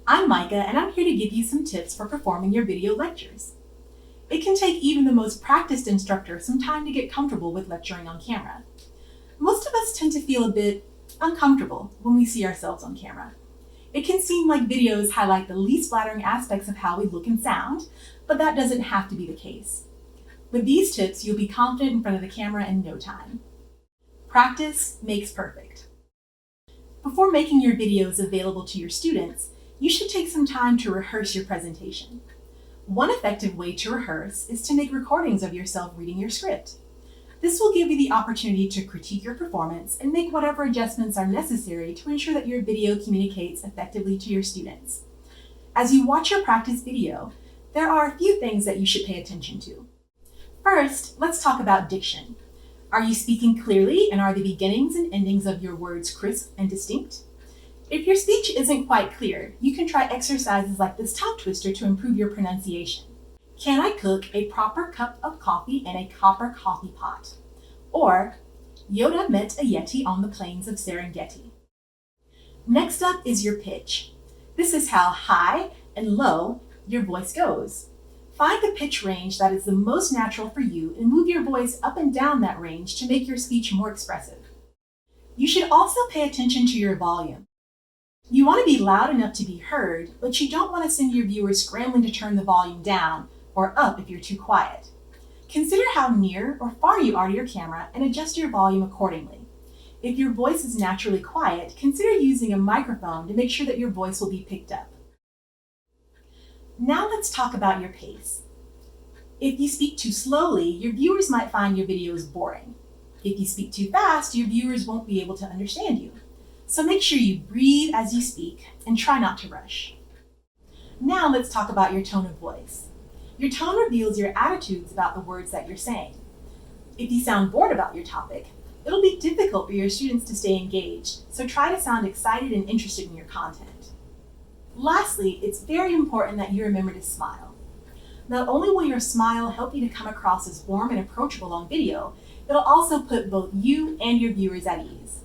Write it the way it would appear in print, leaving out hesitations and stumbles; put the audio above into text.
I'm Micah, and I'm here to give you some tips for performing your video lectures. It can take even the most practiced instructor some time to get comfortable with lecturing on camera. Most of us tend to feel a bit uncomfortable when we see ourselves on camera. It can seem like videos highlight the least flattering aspects of how we look and sound, but that doesn't have to be the case. With these tips, you'll be confident in front of the camera in no time. Practice makes perfect. Before making your videos available to your students, you should take some time to rehearse your presentation. One effective way to rehearse is to make recordings of yourself reading your script. This will give you the opportunity to critique your performance and make whatever adjustments are necessary to ensure that your video communicates effectively to your students. As you watch your practice video, there are a few things that you should pay attention to. First, let's talk about diction. Are you speaking clearly, and are the beginnings and endings of your words crisp and distinct? If your speech isn't quite clear, you can try exercises like this tongue twister to improve your pronunciation. Can I cook a proper cup of coffee in a copper coffee pot? Or, Yoda met a Yeti on the plains of Serengeti. Next up is your pitch. This is how high and low your voice goes. Find the pitch range that is the most natural for you and move your voice up and down that range to make your speech more expressive. You should also pay attention to your volume. You want to be loud enough to be heard, but you don't want to send your viewers scrambling to turn the volume down or up if you're too quiet. Consider how near or far you are to your camera and adjust your volume accordingly. If your voice is naturally quiet, consider using a microphone to make sure that your voice will be picked up. Now let's talk about your pace. If you speak too slowly, your viewers might find your videos boring. If you speak too fast, your viewers won't be able to understand you. So make sure you breathe as you speak and try not to rush. Now let's talk about your tone of voice. Your tone reveals your attitudes about the words that you're saying. If you sound bored about your topic, it'll be difficult for your students to stay engaged, so try to sound excited and interested in your content. Lastly, it's very important that you remember to smile. Not only will your smile help you to come across as warm and approachable on video, it'll also put both you and your viewers at ease.